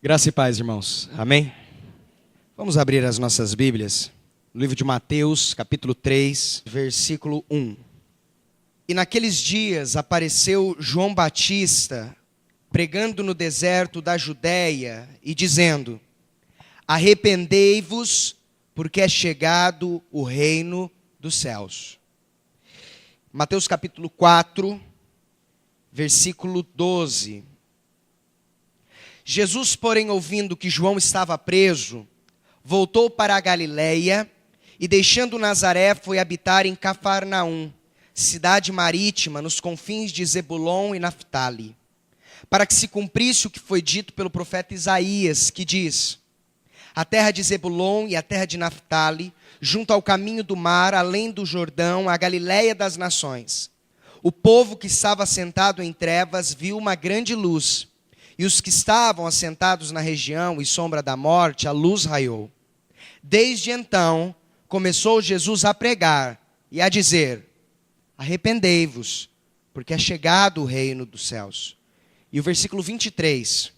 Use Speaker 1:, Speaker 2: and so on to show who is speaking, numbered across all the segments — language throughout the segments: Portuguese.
Speaker 1: Graça e paz, irmãos. Amém? Vamos abrir as nossas Bíblias no livro de Mateus, capítulo 3, versículo 1. E naqueles dias apareceu João Batista, pregando no deserto da Judéia e dizendo: arrependei-vos, porque é chegado o reino dos céus. Mateus capítulo 4, versículo 12. Jesus, porém, ouvindo que João estava preso, voltou para a Galiléia e, deixando Nazaré, foi habitar em Cafarnaum, cidade marítima, nos confins de Zebulon e Naftali, para que se cumprisse o que foi dito pelo profeta Isaías, que diz: a terra de Zebulon e a terra de Naftali, junto ao caminho do mar, além do Jordão, a Galiléia das nações. O povo que estava assentado em trevas viu uma grande luz, e os que estavam assentados na região e sombra da morte, a luz raiou. Desde então, começou Jesus a pregar e a dizer: arrependei-vos, porque é chegado o reino dos céus. E o versículo 23.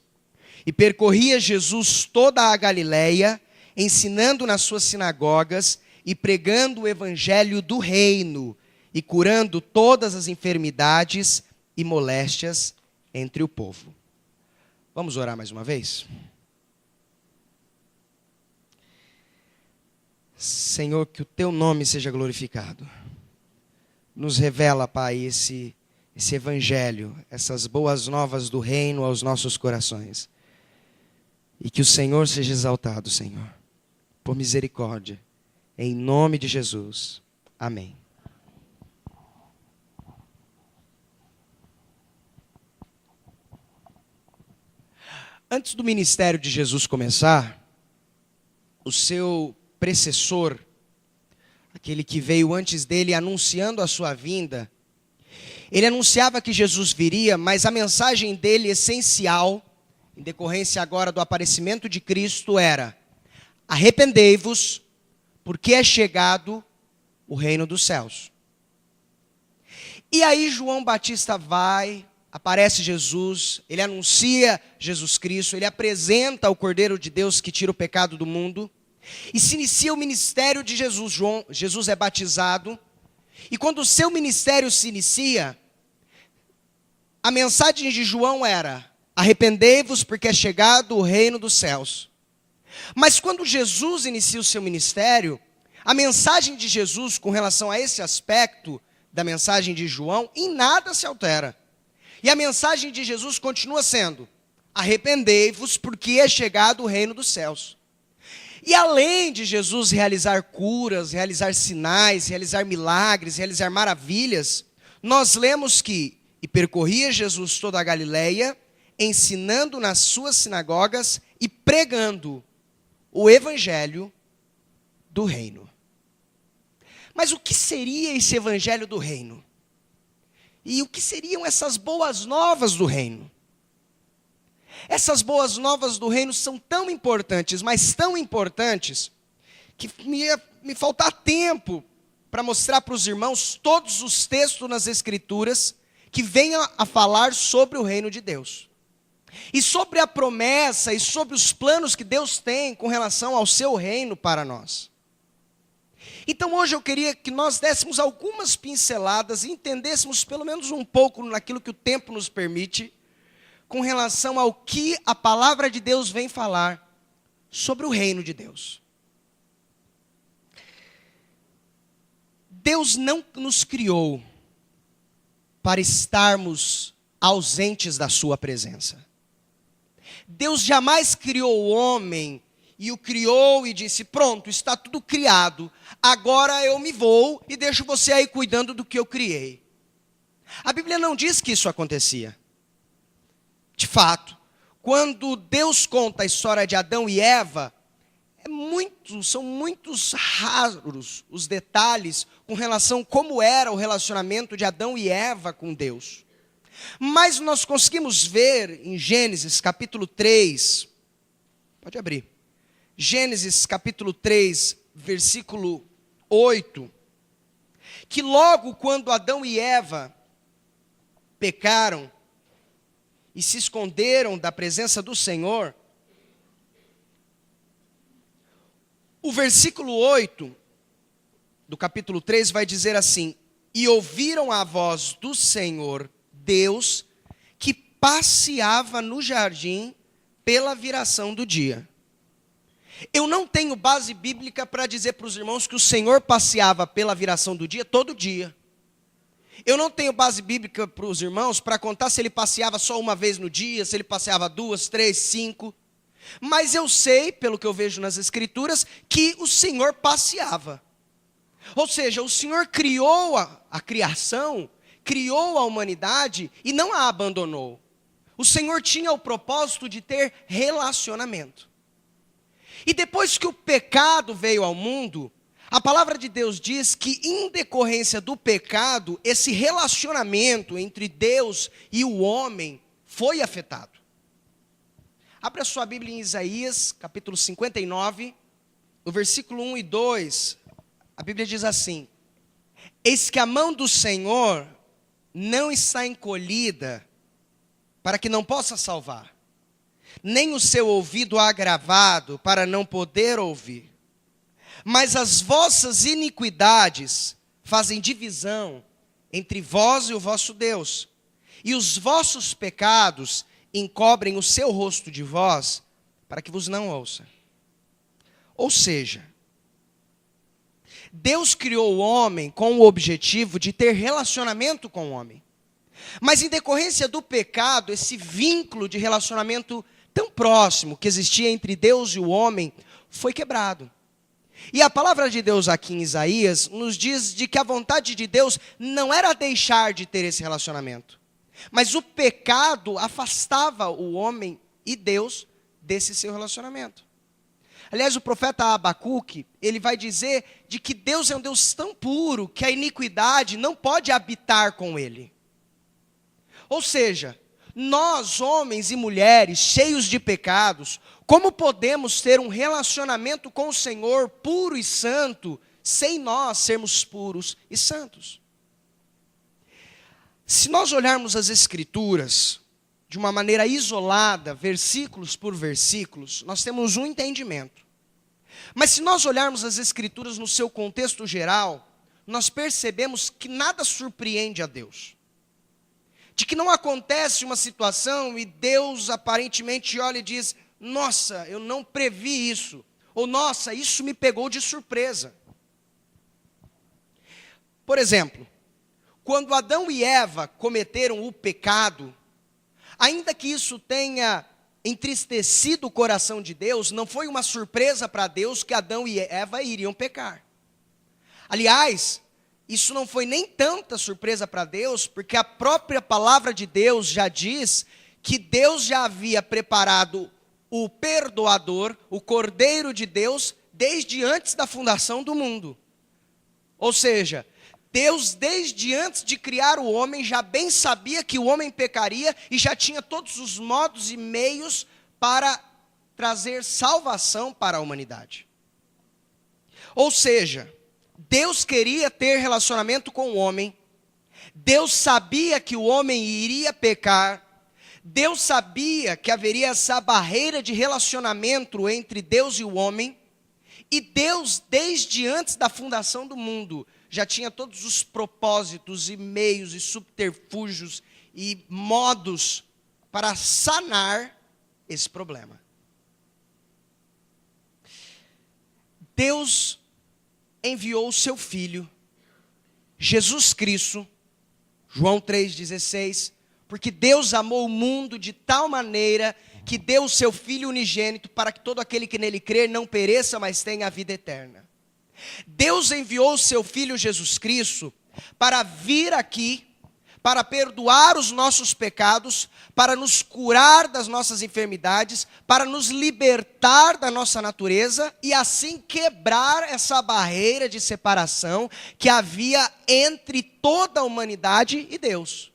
Speaker 1: E percorria Jesus toda a Galiléia, ensinando nas suas sinagogas e pregando o evangelho do reino e curando todas as enfermidades e moléstias entre o povo. Vamos orar mais uma vez? Senhor, que o teu nome seja glorificado. Nos revela, Pai, esse evangelho, essas boas novas do reino aos nossos corações. E que o Senhor seja exaltado, Senhor, por misericórdia, em nome de Jesus. Amém. Antes do ministério de Jesus começar, o seu precessor, aquele que veio antes dele anunciando a sua vinda, ele anunciava que Jesus viria, mas a mensagem dele essencial, em decorrência agora do aparecimento de Cristo, era: arrependei-vos, porque é chegado o reino dos céus. E aí João Batista aparece Jesus, ele anuncia Jesus Cristo, ele apresenta o Cordeiro de Deus que tira o pecado do mundo, e se inicia o ministério de Jesus. Jesus é batizado, e quando o seu ministério se inicia, a mensagem de João era: arrependei-vos, porque é chegado o reino dos céus. Mas quando Jesus inicia o seu ministério, a mensagem de Jesus com relação a esse aspecto da mensagem de João, em nada se altera. E a mensagem de Jesus continua sendo: arrependei-vos, porque é chegado o reino dos céus. E além de Jesus realizar curas, realizar sinais, realizar milagres, realizar maravilhas, nós lemos que: e percorria Jesus toda a Galiléia, ensinando nas suas sinagogas e pregando o evangelho do reino. Mas o que seria esse evangelho do reino? E o que seriam essas boas novas do reino? Essas boas novas do reino são tão importantes, mas tão importantes, que me faltar tempo para mostrar para os irmãos todos os textos nas Escrituras que venham a falar sobre o reino de Deus. E sobre a promessa e sobre os planos que Deus tem com relação ao seu reino para nós. Então hoje eu queria que nós dessemos algumas pinceladas e entendêssemos pelo menos um pouco naquilo que o tempo nos permite, com relação ao que a palavra de Deus vem falar sobre o reino de Deus. Deus não nos criou para estarmos ausentes da sua presença. Deus jamais criou o homem e o criou e disse: pronto, está tudo criado, agora eu me vou e deixo você aí cuidando do que eu criei. A Bíblia não diz que isso acontecia. De fato, quando Deus conta a história de Adão e Eva, são muitos raros os detalhes com relação a como era o relacionamento de Adão e Eva com Deus. Mas nós conseguimos ver em Gênesis capítulo 3, pode abrir, Gênesis capítulo 3, versículo 8, que logo quando Adão e Eva pecaram e se esconderam da presença do Senhor, O versículo 8 do capítulo 3 vai dizer assim: e ouviram a voz do Senhor Deus, que passeava no jardim pela viração do dia. Eu não tenho base bíblica para dizer para os irmãos que o Senhor passeava pela viração do dia todo dia. Eu não tenho base bíblica para os irmãos para contar se ele passeava só uma vez no dia, se ele passeava 2, 3, 5. Mas eu sei, pelo que eu vejo nas Escrituras, que o Senhor passeava. Ou seja, o Senhor criou a criação, criou a humanidade e não a abandonou. O Senhor tinha o propósito de ter relacionamento. E depois que o pecado veio ao mundo, a palavra de Deus diz que, em decorrência do pecado, esse relacionamento entre Deus e o homem foi afetado. Abra sua Bíblia em Isaías, capítulo 59, no versículo 1 e 2, a Bíblia diz assim: eis que a mão do Senhor não está encolhida para que não possa salvar, nem o seu ouvido agravado para não poder ouvir. Mas as vossas iniquidades fazem divisão entre vós e o vosso Deus, e os vossos pecados encobrem o seu rosto de vós, para que vos não ouça. Ou seja, Deus criou o homem com o objetivo de ter relacionamento com o homem. Mas em decorrência do pecado, esse vínculo de relacionamento tão próximo que existia entre Deus e o homem foi quebrado. E a palavra de Deus aqui em Isaías nos diz de que a vontade de Deus não era deixar de ter esse relacionamento, mas o pecado afastava o homem e Deus desse seu relacionamento. Aliás, o profeta Abacuque, ele vai dizer de que Deus é um Deus tão puro que a iniquidade não pode habitar com ele. Ou seja, nós, homens e mulheres, cheios de pecados, como podemos ter um relacionamento com o Senhor puro e santo, sem nós sermos puros e santos? Se nós olharmos as Escrituras de uma maneira isolada, versículos por versículos, nós temos um entendimento. Mas se nós olharmos as Escrituras no seu contexto geral, nós percebemos que nada surpreende a Deus. De que não acontece uma situação e Deus aparentemente olha e diz: nossa, eu não previ isso. Ou nossa, isso me pegou de surpresa. Por exemplo, quando Adão e Eva cometeram o pecado, ainda que isso tenha entristecido o coração de Deus, não foi uma surpresa para Deus que Adão e Eva iriam pecar. Aliás, isso não foi nem tanta surpresa para Deus, porque a própria palavra de Deus já diz que Deus já havia preparado o perdoador, o Cordeiro de Deus, desde antes da fundação do mundo. Ou seja, Deus, desde antes de criar o homem, já bem sabia que o homem pecaria e já tinha todos os modos e meios para trazer salvação para a humanidade. Ou seja, Deus queria ter relacionamento com o homem, Deus sabia que o homem iria pecar, Deus sabia que haveria essa barreira de relacionamento entre Deus e o homem, e Deus, desde antes da fundação do mundo, já tinha todos os propósitos e meios e subterfúgios e modos para sanar esse problema. Deus enviou o seu Filho, Jesus Cristo, João 3,16, porque Deus amou o mundo de tal maneira que deu o seu Filho unigênito para que todo aquele que nele crer não pereça, mas tenha a vida eterna. Deus enviou o seu Filho Jesus Cristo para vir aqui, para perdoar os nossos pecados, para nos curar das nossas enfermidades, para nos libertar da nossa natureza e assim quebrar essa barreira de separação que havia entre toda a humanidade e Deus.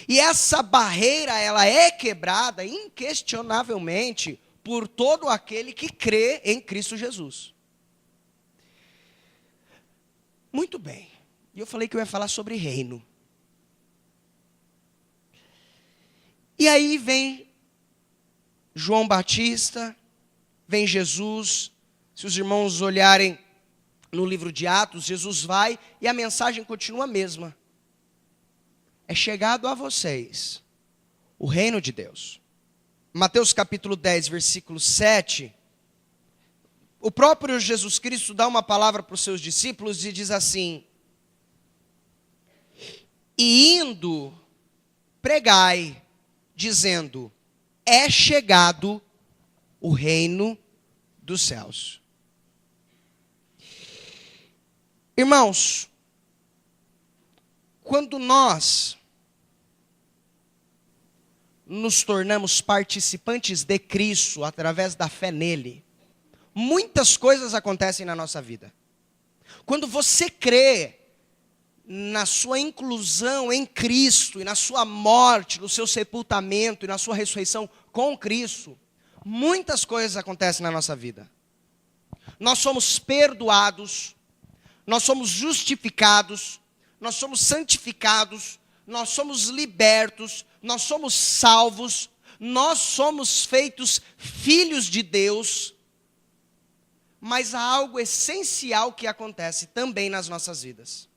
Speaker 1: E essa barreira, ela é quebrada inquestionavelmente por todo aquele que crê em Cristo Jesus. Muito bem, e eu falei que eu ia falar sobre reino. E aí vem João Batista, vem Jesus, Se os irmãos olharem no livro de Atos, Jesus vai e a mensagem continua a mesma. É chegado a vocês o reino de Deus. Mateus capítulo 10, versículo 7, o próprio Jesus Cristo dá uma palavra para os seus discípulos e diz assim: e indo, pregai, dizendo, é chegado o reino dos céus. Irmãos, quando nós nos tornamos participantes de Cristo através da fé nele, muitas coisas acontecem na nossa vida. Quando você crê na sua inclusão em Cristo, e na sua morte, no seu sepultamento e na sua ressurreição com Cristo, muitas coisas acontecem na nossa vida. Nós somos perdoados, nós somos justificados, nós somos santificados, nós somos libertos, nós somos salvos, nós somos feitos filhos de Deus. Mas há algo essencial que acontece também nas nossas vidas.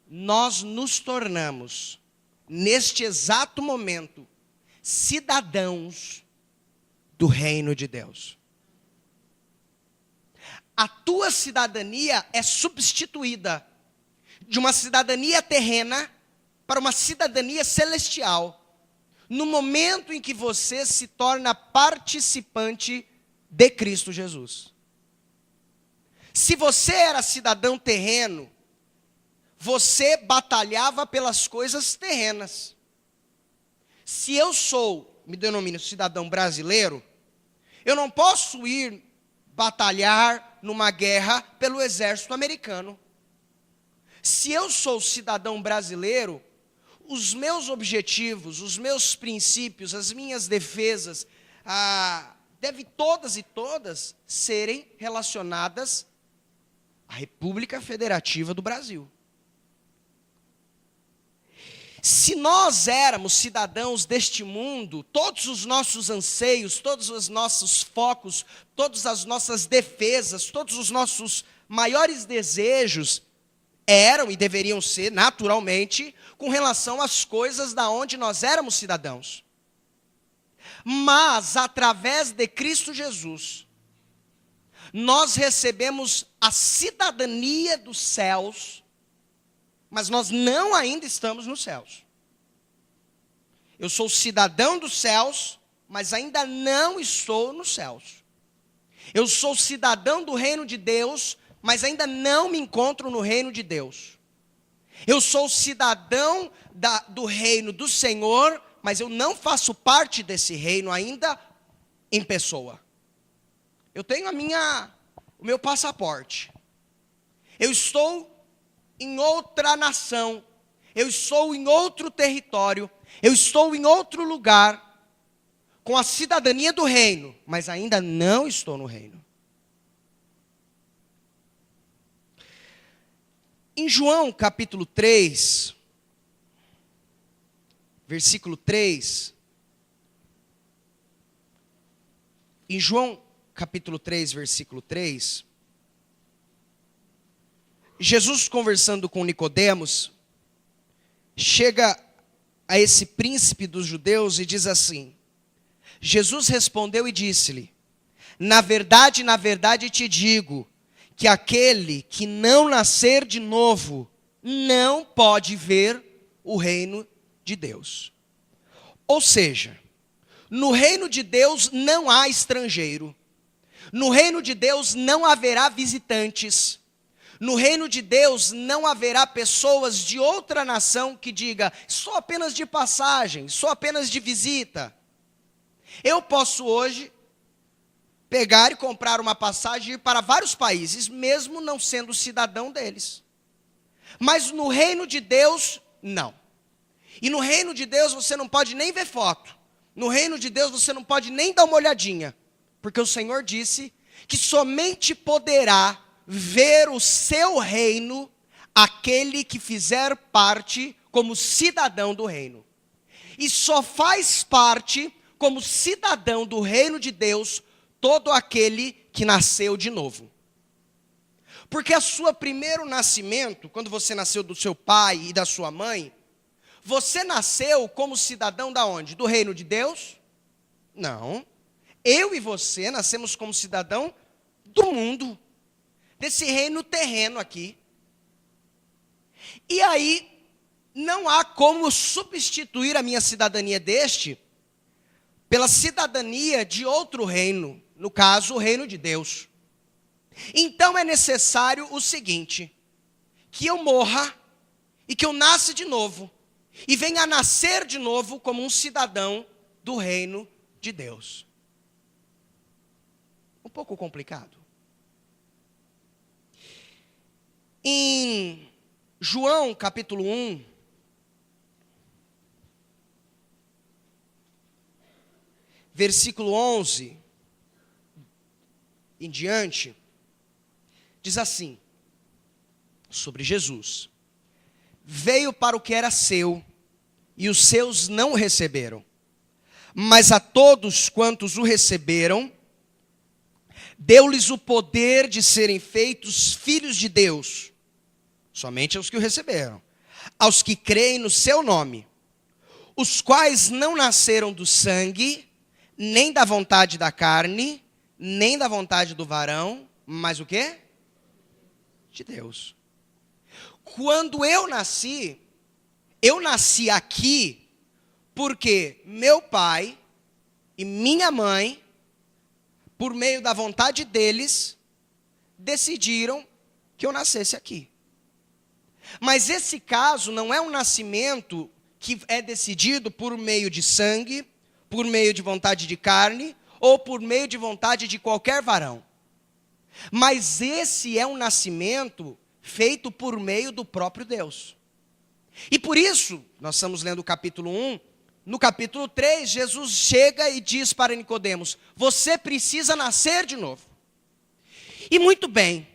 Speaker 1: Nós nos tornamos, neste exato momento, cidadãos do reino de Deus. A tua cidadania é substituída de uma cidadania terrena para uma cidadania celestial, no momento em que você se torna participante de Cristo Jesus. Se você era cidadão terreno, você batalhava pelas coisas terrenas. Se eu me denomino cidadão brasileiro, eu não posso ir batalhar numa guerra pelo exército americano. Se eu sou cidadão brasileiro, os meus objetivos, os meus princípios, as minhas defesas, devem todas serem relacionadas à República Federativa do Brasil. Se nós éramos cidadãos deste mundo, todos os nossos anseios, todos os nossos focos, todas as nossas defesas, todos os nossos maiores desejos eram e deveriam ser, naturalmente, com relação às coisas da onde nós éramos cidadãos. Mas, através de Cristo Jesus, nós recebemos a cidadania dos céus, mas nós não ainda estamos nos céus. Eu sou cidadão dos céus, mas ainda não estou nos céus. Eu sou cidadão do reino de Deus, mas ainda não me encontro no reino de Deus. Eu sou cidadão do reino do Senhor, mas eu não faço parte desse reino ainda em pessoa. Eu tenho o meu passaporte. Eu estou em outra nação, eu estou em outro território, eu estou em outro lugar, com a cidadania do reino, mas ainda não estou no reino. Em João capítulo 3, versículo 3, em João capítulo 3, versículo 3, Jesus, conversando com Nicodemos, chega a esse príncipe dos judeus e diz assim: Jesus respondeu e disse-lhe: na verdade te digo, que aquele que não nascer de novo, não pode ver o reino de Deus. Ou seja, no reino de Deus não há estrangeiro, no reino de Deus não haverá visitantes, no reino de Deus não haverá pessoas de outra nação que diga, sou apenas de passagem, sou apenas de visita. Eu posso hoje pegar e comprar uma passagem e ir para vários países, mesmo não sendo cidadão deles. Mas no reino de Deus, não. E no reino de Deus você não pode nem ver foto. No reino de Deus você não pode nem dar uma olhadinha. Porque o Senhor disse que somente poderá ver o seu reino aquele que fizer parte como cidadão do reino. E só faz parte como cidadão do reino de Deus todo aquele que nasceu de novo. Porque a sua primeiro nascimento, quando você nasceu do seu pai e da sua mãe, você nasceu como cidadão da onde? Do reino de Deus? Não. Eu e você nascemos como cidadão do mundo, desse reino terreno aqui. E aí, não há como substituir a minha cidadania deste pela cidadania de outro reino, no caso, o reino de Deus. Então é necessário o seguinte, que eu morra e que eu nasça de novo, e venha a nascer de novo como um cidadão do reino de Deus. Um pouco complicado. Em João capítulo 1, versículo 11 em diante, diz assim, sobre Jesus: veio para o que era seu, e os seus não o receberam. Mas a todos quantos o receberam, deu-lhes o poder de serem feitos filhos de Deus, somente aos que o receberam, aos que creem no seu nome, os quais não nasceram do sangue, nem da vontade da carne, nem da vontade do varão, mas o quê? De Deus. Quando eu nasci aqui porque meu pai e minha mãe, por meio da vontade deles, decidiram que eu nascesse aqui. Mas esse caso não é um nascimento que é decidido por meio de sangue, por meio de vontade de carne, ou por meio de vontade de qualquer varão. Mas esse é um nascimento feito por meio do próprio Deus. E por isso, nós estamos lendo o capítulo 1, no capítulo 3, Jesus chega e diz para Nicodemos: você precisa nascer de novo. E muito bem,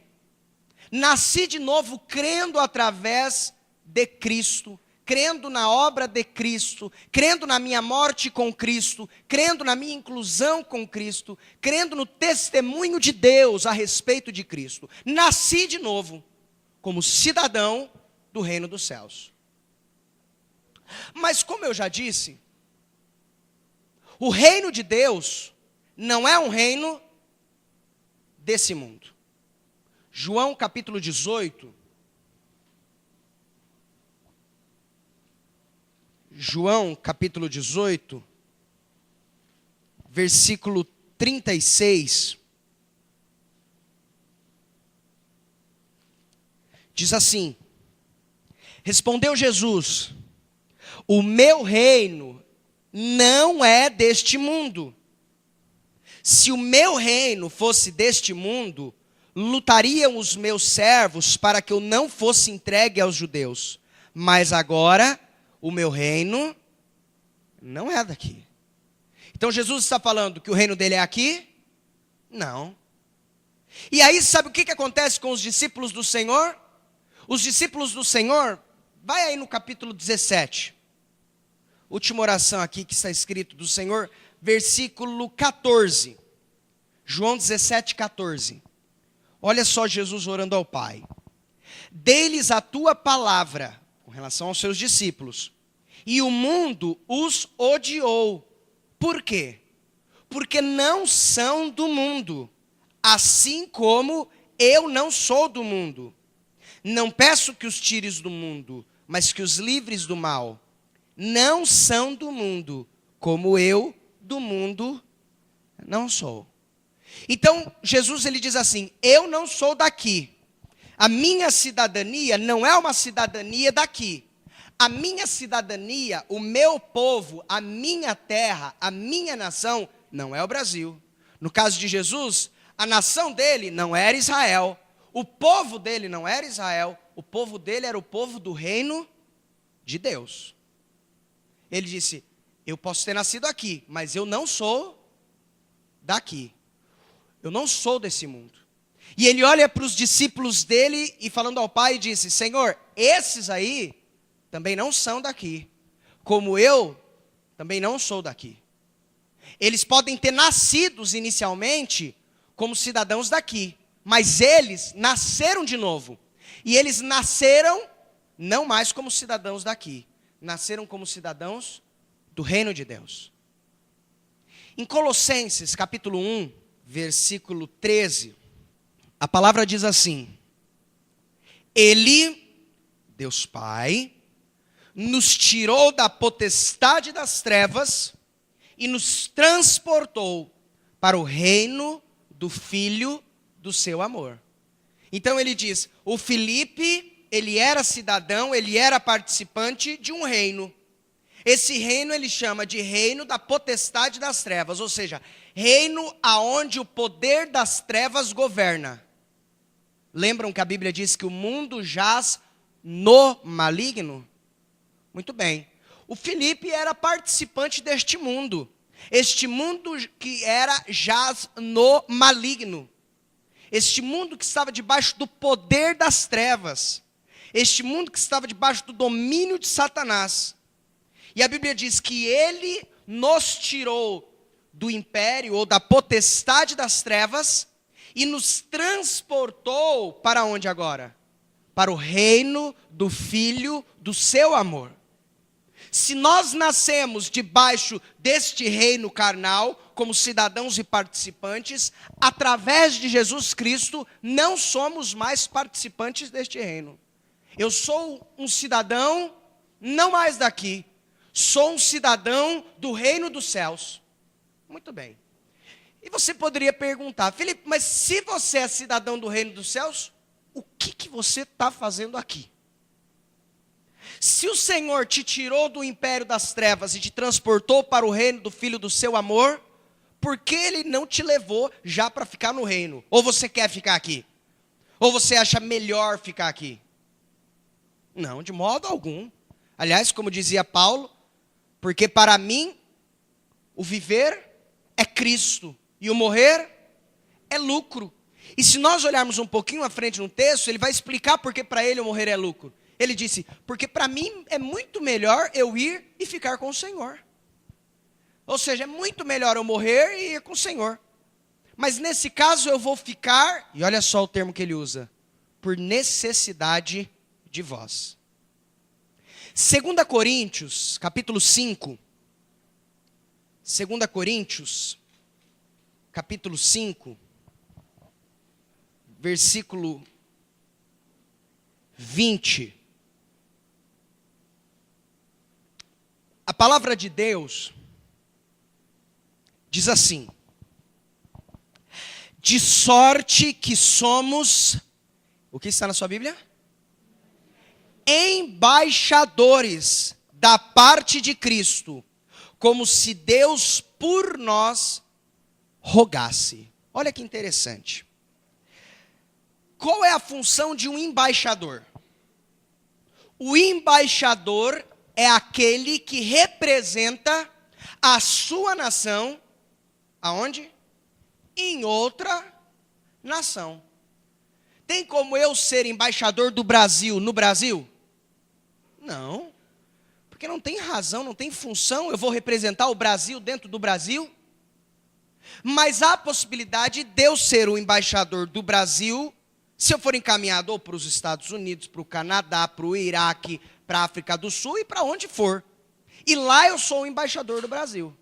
Speaker 1: nasci de novo crendo através de Cristo, crendo na obra de Cristo, crendo na minha morte com Cristo, crendo na minha inclusão com Cristo, crendo no testemunho de Deus a respeito de Cristo. Nasci de novo como cidadão do reino dos céus. Mas como eu já disse, o reino de Deus não é um reino desse mundo. João capítulo 18. João capítulo 18, versículo 36. Diz assim: respondeu Jesus: o meu reino não é deste mundo. Se o meu reino fosse deste mundo, lutariam os meus servos para que eu não fosse entregue aos judeus. Mas agora, o meu reino não é daqui. Então Jesus está falando que o reino dele é aqui? Não. E aí sabe o que acontece com os discípulos do Senhor? Os discípulos do Senhor, vai aí no capítulo 17. Última oração aqui que está escrito do Senhor, versículo 14. João 17, 14. Olha só Jesus orando ao Pai. Dê-lhes a tua palavra, com relação aos seus discípulos, e o mundo os odiou. Por quê? Porque não são do mundo, assim como eu não sou do mundo. Não peço que os tires do mundo, mas que os livres do mal. Não são do mundo, como eu do mundo não sou. Então, Jesus ele diz assim: eu não sou daqui. A minha cidadania não é uma cidadania daqui. A minha cidadania, o meu povo, a minha terra, a minha nação, não é o Brasil. No caso de Jesus, a nação dele não era Israel. O povo dele não era Israel. O povo dele era o povo do reino de Deus. Ele disse: eu posso ter nascido aqui, mas eu não sou daqui. Eu não sou desse mundo. E ele olha para os discípulos dele e falando ao Pai, disse: Senhor, esses aí também não são daqui, como eu também não sou daqui. Eles podem ter nascido inicialmente como cidadãos daqui, mas eles nasceram de novo. E eles nasceram não mais como cidadãos daqui, nasceram como cidadãos do reino de Deus. Em Colossenses, capítulo 1, versículo 13, a palavra diz assim: Ele, Deus Pai, nos tirou da potestade das trevas e nos transportou para o reino do Filho do seu amor. Então ele diz, o Filipe, ele era cidadão, ele era participante de um reino. Esse reino ele chama de reino da potestade das trevas, ou seja, reino aonde o poder das trevas governa. Lembram que a Bíblia diz que o mundo jaz no maligno? Muito bem. O Filipe era participante deste mundo. Este mundo que era jaz no maligno. Este mundo que estava debaixo do poder das trevas. Este mundo que estava debaixo do domínio de Satanás. E a Bíblia diz que ele nos tirou do império ou da potestade das trevas e nos transportou para onde agora? Para o reino do Filho do seu amor. Se nós nascemos debaixo deste reino carnal, como cidadãos e participantes, através de Jesus Cristo, não somos mais participantes deste reino. Eu sou um cidadão, não mais daqui, sou um cidadão do reino dos céus. Muito bem. E você poderia perguntar, Filipe, mas se você é cidadão do reino dos céus, o que você está fazendo aqui? Se o Senhor te tirou do império das trevas e te transportou para o reino do Filho do seu amor, por que Ele não te levou já para ficar no reino? Ou você quer ficar aqui? Ou você acha melhor ficar aqui? Não, de modo algum. Aliás, como dizia Paulo, porque para mim o viver é Cristo e o morrer é lucro. E se nós olharmos um pouquinho à frente no texto, ele vai explicar porque para ele o morrer é lucro. Ele disse, porque para mim é muito melhor eu ir e ficar com o Senhor. Ou seja, é muito melhor eu morrer e ir com o Senhor. Mas nesse caso eu vou ficar, e olha só o termo que ele usa, por necessidade de vós. 2 Coríntios, capítulo 5. 2 Coríntios, capítulo 5, versículo 20. A palavra de Deus diz assim: de sorte que somos, o que está na sua Bíblia? Embaixadores da parte de Cristo, como se Deus por nós rogasse. Olha que interessante. Qual é a função de um embaixador? O embaixador é aquele que representa a sua nação, aonde? Em outra nação. Tem como eu ser embaixador do Brasil no Brasil? Não. Porque não tem razão, não tem função, eu vou representar o Brasil dentro do Brasil. Mas há a possibilidade de eu ser o embaixador do Brasil, se eu for encaminhado ou para os Estados Unidos, para o Canadá, para o Iraque, para a África do Sul e para onde for. E lá eu sou o embaixador do Brasil.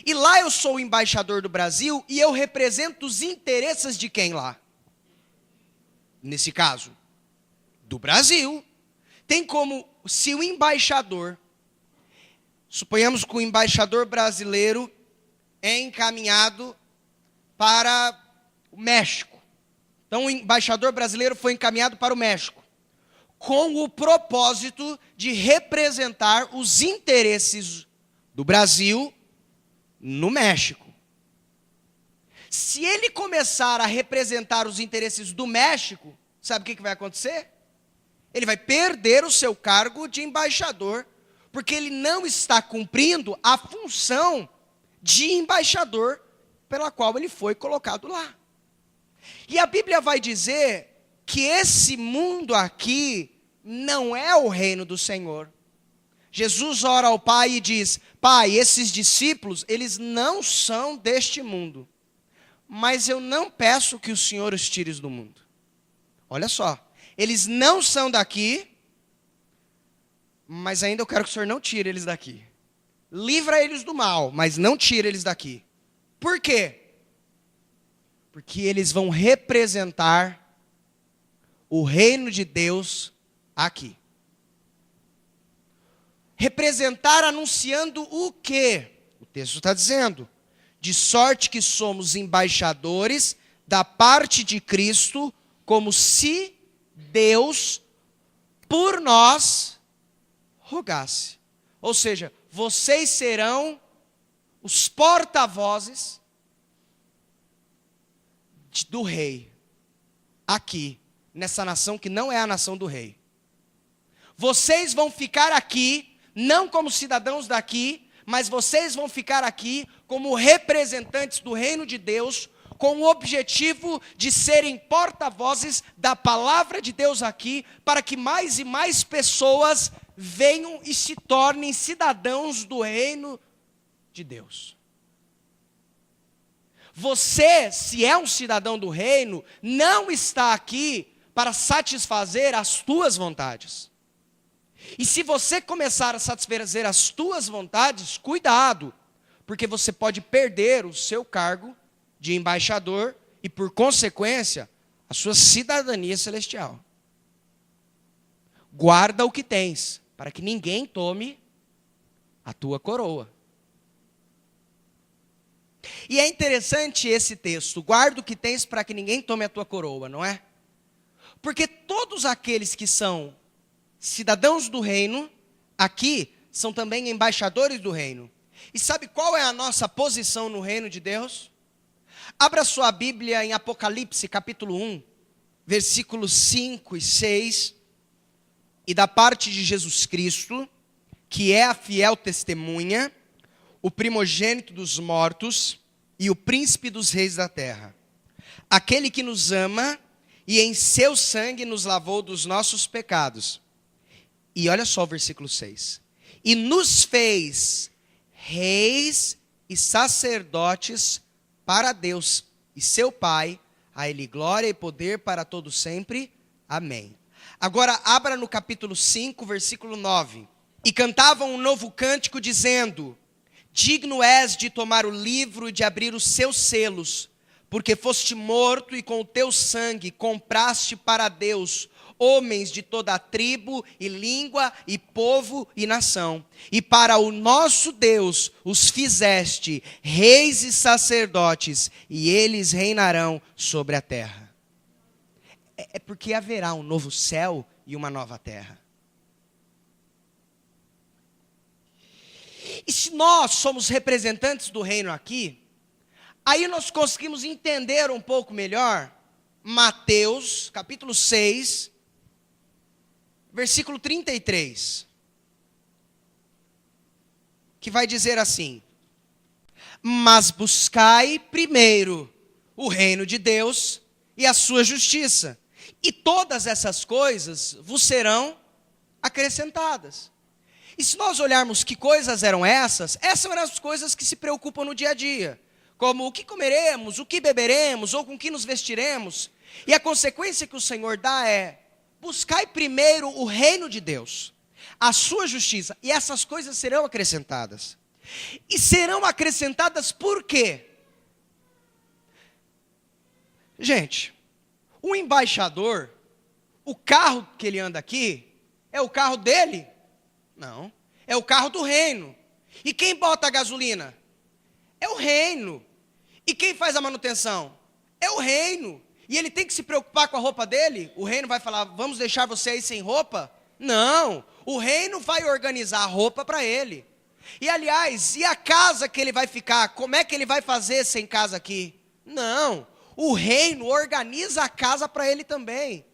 Speaker 1: E lá eu sou o embaixador do Brasil e eu represento os interesses de quem lá? Nesse caso, do Brasil. Tem como, se o embaixador, suponhamos que o embaixador brasileiro é encaminhado para o México. Então o embaixador brasileiro foi encaminhado para o México, com o propósito de representar os interesses do Brasil no México. Se ele começar a representar os interesses do México, sabe o que vai acontecer? Ele vai perder o seu cargo de embaixador, porque ele não está cumprindo a função de embaixador pela qual ele foi colocado lá. E a Bíblia vai dizer que esse mundo aqui não é o reino do Senhor. Jesus ora ao Pai e diz, Pai, esses discípulos, eles não são deste mundo, mas eu não peço que o Senhor os tire do mundo. Olha só, eles não são daqui, mas ainda eu quero que o Senhor não tire eles daqui. Livra eles do mal, mas não tire eles daqui. Por quê? Porque eles vão representar o reino de Deus aqui. Representar anunciando o quê? O texto está dizendo: de sorte que somos embaixadores da parte de Cristo, como se Deus por nós rogasse. Ou seja, vocês serão os porta-vozes do rei, aqui, nessa nação que não é a nação do rei. Vocês vão ficar aqui, não como cidadãos daqui, mas vocês vão ficar aqui como representantes do reino de Deus, com o objetivo de serem porta-vozes da palavra de Deus aqui, para que mais e mais pessoas venham e se tornem cidadãos do reino de Deus. Você, se é um cidadão do reino, não está aqui para satisfazer as tuas vontades. E se você começar a satisfazer as tuas vontades, cuidado, porque você pode perder o seu cargo de embaixador e, por consequência, a sua cidadania celestial. Guarda o que tens, para que ninguém tome a tua coroa. E é interessante esse texto: guarda o que tens para que ninguém tome a tua coroa, não é? Porque todos aqueles que são cidadãos do reino, aqui, são também embaixadores do reino. E sabe qual é a nossa posição no reino de Deus? Abra sua Bíblia em Apocalipse, capítulo 1, versículos 5 e 6, e da parte de Jesus Cristo, que é a fiel testemunha, o primogênito dos mortos e o príncipe dos reis da terra, aquele que nos ama e em seu sangue nos lavou dos nossos pecados. E olha só o versículo 6. E nos fez reis e sacerdotes para Deus e seu Pai, a Ele glória e poder para todos sempre. Amém. Agora abra no capítulo 5, versículo 9. E cantavam um novo cântico dizendo: digno és de tomar o livro e de abrir os seus selos, porque foste morto e com o teu sangue compraste para Deus homens de toda a tribo e língua e povo e nação. E para o nosso Deus os fizeste reis e sacerdotes, e eles reinarão sobre a terra. É porque haverá um novo céu e uma nova terra. E se nós somos representantes do reino aqui, aí nós conseguimos entender um pouco melhor Mateus, capítulo 6, versículo 33, que vai dizer assim: mas buscai primeiro o reino de Deus e a sua justiça, e todas essas coisas vos serão acrescentadas. E se nós olharmos que coisas eram essas eram as coisas que se preocupam no dia a dia, como o que comeremos, o que beberemos, ou com que nos vestiremos. E a consequência que o Senhor dá é: buscai primeiro o reino de Deus, a sua justiça, e essas coisas serão acrescentadas. E serão acrescentadas por quê? Gente, o embaixador, o carro que ele anda aqui, é o carro dele? Não, é o carro do reino. E quem bota a gasolina? É o reino. E quem faz a manutenção? É o reino. E ele tem que se preocupar com a roupa dele? O reino vai falar: vamos deixar você aí sem roupa? Não, o reino vai organizar a roupa para ele. E aliás, e a casa que ele vai ficar? Como é que ele vai fazer sem casa aqui? Não, o reino organiza a casa para ele também.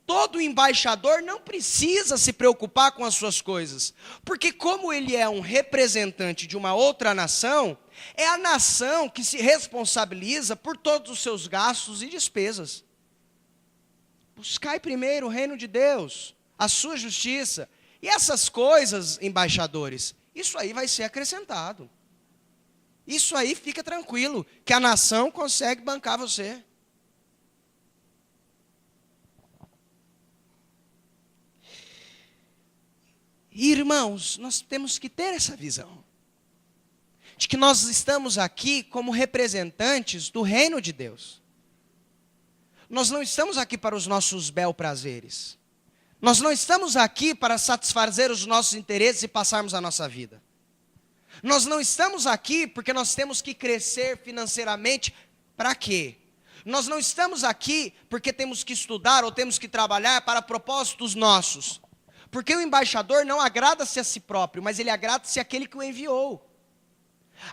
Speaker 1: Todo embaixador não precisa se preocupar com as suas coisas, porque como ele é um representante de uma outra nação, é a nação que se responsabiliza por todos os seus gastos e despesas. Buscai primeiro o reino de Deus, a sua justiça, e essas coisas, embaixadores, isso aí vai ser acrescentado. Isso aí fica tranquilo, que a nação consegue bancar você. Irmãos, nós temos que ter essa visão, de que nós estamos aqui como representantes do reino de Deus. Nós não estamos aqui para os nossos bel prazeres. Nós não estamos aqui para satisfazer os nossos interesses e passarmos a nossa vida. Nós não estamos aqui porque nós temos que crescer financeiramente. Para quê? Nós não estamos aqui porque temos que estudar ou temos que trabalhar para propósitos nossos. Porque o embaixador não agrada-se a si próprio, mas ele agrada-se àquele que o enviou.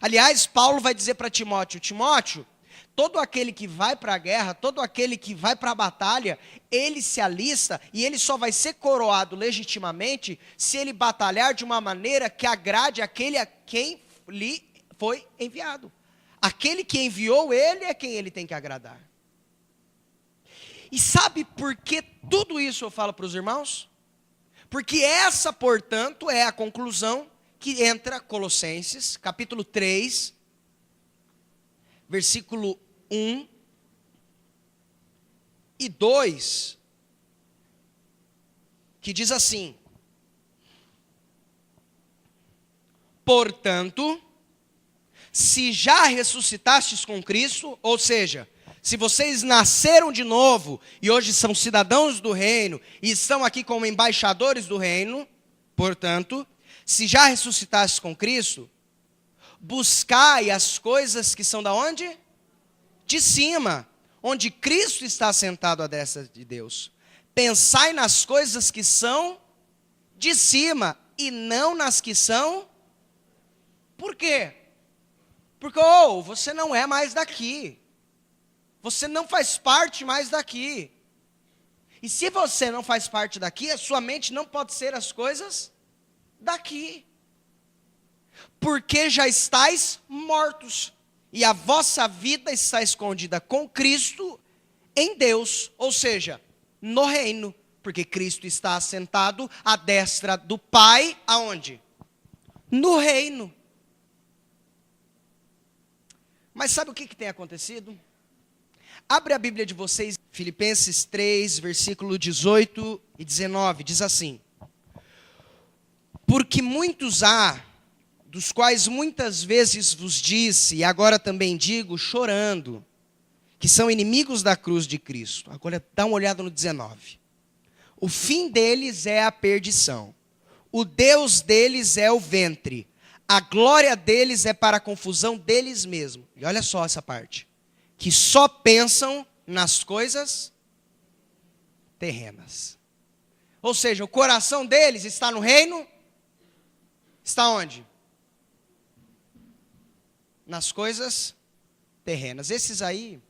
Speaker 1: Aliás, Paulo vai dizer para Timóteo, Timóteo, todo aquele que vai para a guerra, todo aquele que vai para a batalha, ele se alista e ele só vai ser coroado legitimamente se ele batalhar de uma maneira que agrade aquele a quem lhe foi enviado. Aquele que enviou ele é quem ele tem que agradar. E sabe por que tudo isso eu falo para os irmãos? Porque essa, portanto, é a conclusão que entra Colossenses, capítulo 3, versículo 1 e 2, que diz assim: portanto, se já ressuscitastes com Cristo, ou seja, se vocês nasceram de novo e hoje são cidadãos do reino e estão aqui como embaixadores do reino, portanto, se já ressuscitastes com Cristo, buscai as coisas que são da onde? De cima, onde Cristo está sentado à destra de Deus. Pensai nas coisas que são de cima e não nas que são. Por quê? Porque você não é mais daqui. Você não faz parte mais daqui. E se você não faz parte daqui, a sua mente não pode ser as coisas daqui. Porque já estáis mortos, e a vossa vida está escondida com Cristo em Deus, ou seja, no reino, porque Cristo está assentado à destra do Pai, aonde? No reino. Mas sabe o que tem acontecido? Abre a Bíblia de vocês, Filipenses 3, versículo 18 e 19, diz assim: porque muitos há, dos quais muitas vezes vos disse, e agora também digo, chorando, que são inimigos da cruz de Cristo. Agora dá uma olhada no 19. O fim deles é a perdição, o Deus deles é o ventre, a glória deles é para a confusão deles mesmos. E olha só essa parte. Que só pensam nas coisas terrenas. Ou seja, o coração deles está no reino. Está onde? Nas coisas terrenas. Esses aí,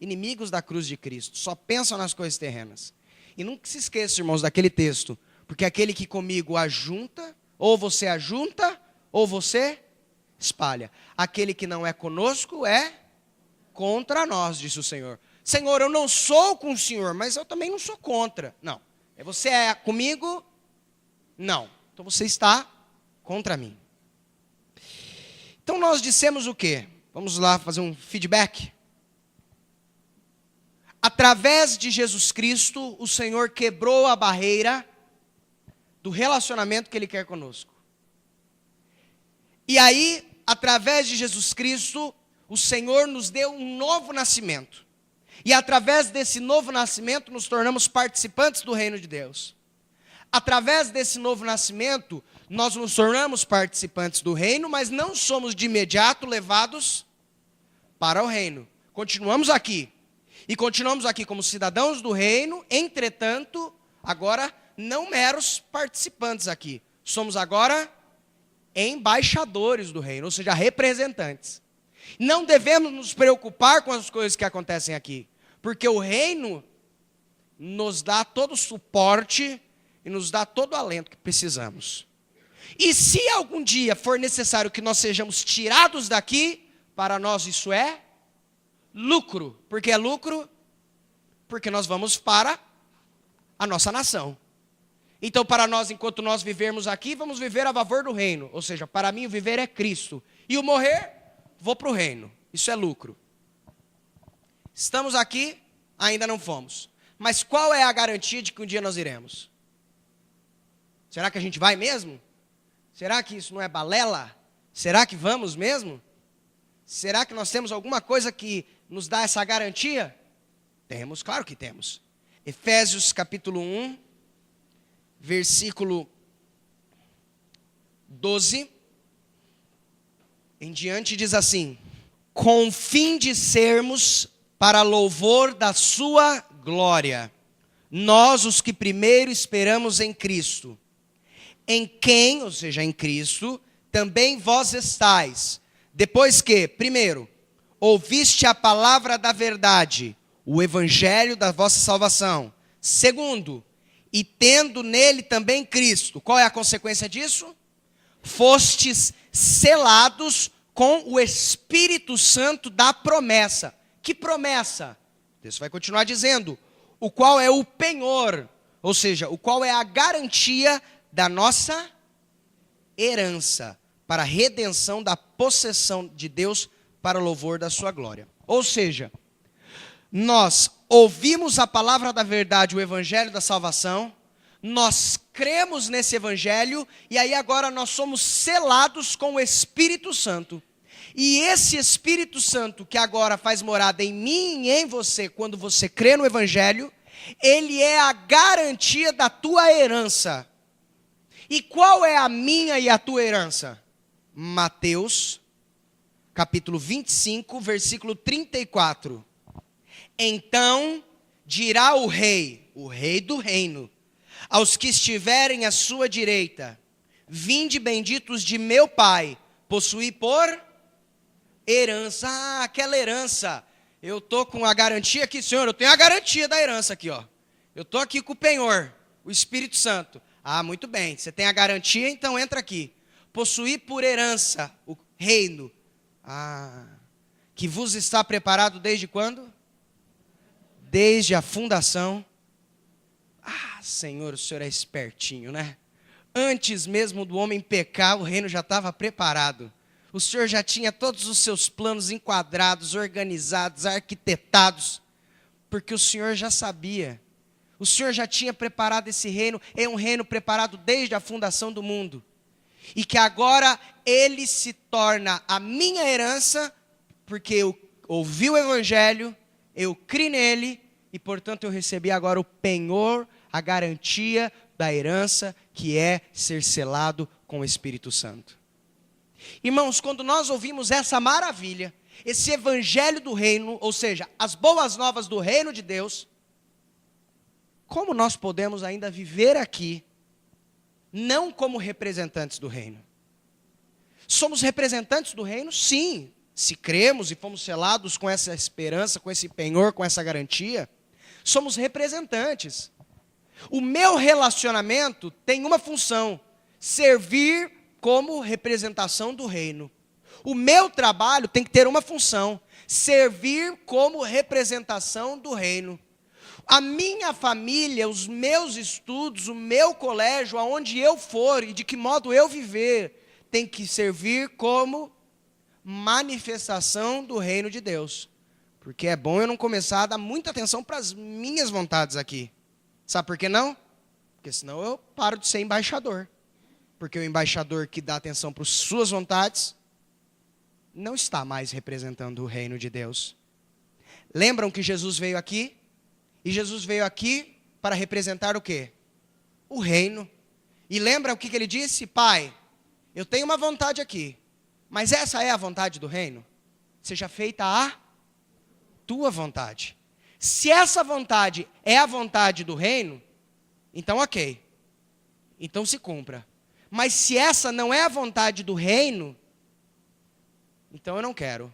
Speaker 1: inimigos da cruz de Cristo, só pensam nas coisas terrenas. E nunca se esqueça, irmãos, daquele texto. Porque aquele que comigo ajunta, ou você ajunta, ou você espalha. Aquele que não é conosco é contra nós, disse o Senhor. Senhor, eu não sou com o Senhor, mas eu também não sou contra. Não. Você é comigo? Não. Então você está contra mim. Então nós dissemos o quê? Vamos lá fazer um feedback. Através de Jesus Cristo, o Senhor quebrou a barreira do relacionamento que Ele quer conosco. E aí, através de Jesus Cristo, o Senhor nos deu um novo nascimento. E através desse novo nascimento, nos tornamos participantes do reino de Deus. Através desse novo nascimento, nós nos tornamos participantes do reino, mas não somos de imediato levados para o reino. Continuamos aqui. E continuamos aqui como cidadãos do reino, entretanto, agora não meros participantes aqui. Somos agora embaixadores do reino, ou seja, representantes. Não devemos nos preocupar com as coisas que acontecem aqui, porque o reino nos dá todo o suporte e nos dá todo o alento que precisamos. E se algum dia for necessário que nós sejamos tirados daqui, para nós isso é lucro. Por que é lucro? Porque nós vamos para a nossa nação. Então, para nós, enquanto nós vivermos aqui, vamos viver a favor do reino. Ou seja, para mim o viver é Cristo. E o morrer, vou para o reino. Isso é lucro. Estamos aqui, ainda não fomos. Mas qual é a garantia de que um dia nós iremos? Será que a gente vai mesmo? Será que isso não é balela? Será que vamos mesmo? Será que nós temos alguma coisa que nos dá essa garantia? Temos, claro que temos. Efésios capítulo 1, versículo 12 em diante diz assim: com o fim de sermos para louvor da sua glória, nós os que primeiro esperamos em Cristo, em quem, ou seja, em Cristo, também vós estáis, depois que, primeiro, ouviste a palavra da verdade, o evangelho da vossa salvação. Segundo, e tendo nele também Cristo, qual é a consequência disso? Fostes selados com o Espírito Santo da promessa. Que promessa? Deus vai continuar dizendo, o qual é o penhor, ou seja, o qual é a garantia da nossa herança, para a redenção da possessão de Deus para o louvor da sua glória. Ou seja, nós ouvimos a palavra da verdade, o evangelho da salvação, nós cremos nesse evangelho, e aí agora nós somos selados com o Espírito Santo. E esse Espírito Santo que agora faz morada em mim e em você, quando você crê no evangelho, ele é a garantia da tua herança. E qual é a minha e a tua herança? Mateus, capítulo 25, versículo 34. Então dirá o rei do reino, aos que estiverem à sua direita: vinde benditos de meu Pai, possuí por herança. Ah, aquela herança. Eu estou com a garantia aqui, Senhor, eu tenho a garantia da herança aqui, ó. Eu estou aqui com o penhor, o Espírito Santo. Ah, muito bem, você tem a garantia, então entra aqui. Possuir por herança o reino. Ah, que vos está preparado desde quando? Desde a fundação. Ah, Senhor, o Senhor é espertinho, né? Antes mesmo do homem pecar, o reino já estava preparado. O Senhor já tinha todos os seus planos enquadrados, organizados, arquitetados, porque o Senhor já sabia. O Senhor já tinha preparado esse reino, é um reino preparado desde a fundação do mundo. E que agora ele se torna a minha herança, porque eu ouvi o evangelho, eu criei nele, e portanto eu recebi agora o penhor, a garantia da herança, que é ser selado com o Espírito Santo. Irmãos, quando nós ouvimos essa maravilha, esse evangelho do reino, ou seja, as boas novas do reino de Deus, como nós podemos ainda viver aqui, não como representantes do reino? Somos representantes do reino? Sim. Se cremos e fomos selados com essa esperança, com esse penhor, com essa garantia, somos representantes. O meu relacionamento tem uma função: servir como representação do reino. O meu trabalho tem que ter uma função: servir como representação do reino. A minha família, os meus estudos, o meu colégio, aonde eu for e de que modo eu viver, tem que servir como manifestação do reino de Deus. Porque é bom eu não começar a dar muita atenção para as minhas vontades aqui. Sabe por que não? Porque senão eu paro de ser embaixador. Porque o embaixador que dá atenção para as suas vontades não está mais representando o reino de Deus. Lembram que Jesus veio aqui? E Jesus veio aqui para representar o quê? O reino. E lembra o que ele disse? Pai, eu tenho uma vontade aqui, mas essa é a vontade do reino? Seja feita a tua vontade. Se essa vontade é a vontade do reino, então ok. Então se cumpra. Mas se essa não é a vontade do reino, então eu não quero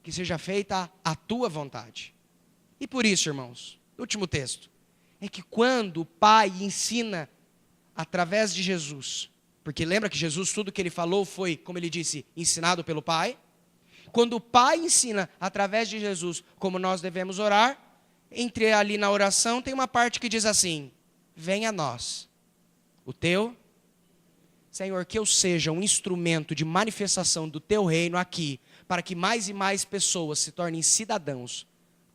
Speaker 1: que seja feita a tua vontade. E por isso, irmãos, último texto, é que quando o Pai ensina através de Jesus, porque lembra que Jesus, tudo que ele falou foi, como ele disse, ensinado pelo Pai. Quando o Pai ensina através de Jesus como nós devemos orar, entre ali na oração tem uma parte que diz assim: venha a nós o teu Senhor, que eu seja um instrumento de manifestação do teu reino aqui, para que mais e mais pessoas se tornem cidadãos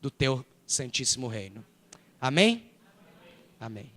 Speaker 1: do teu santíssimo reino. Amém? Amém.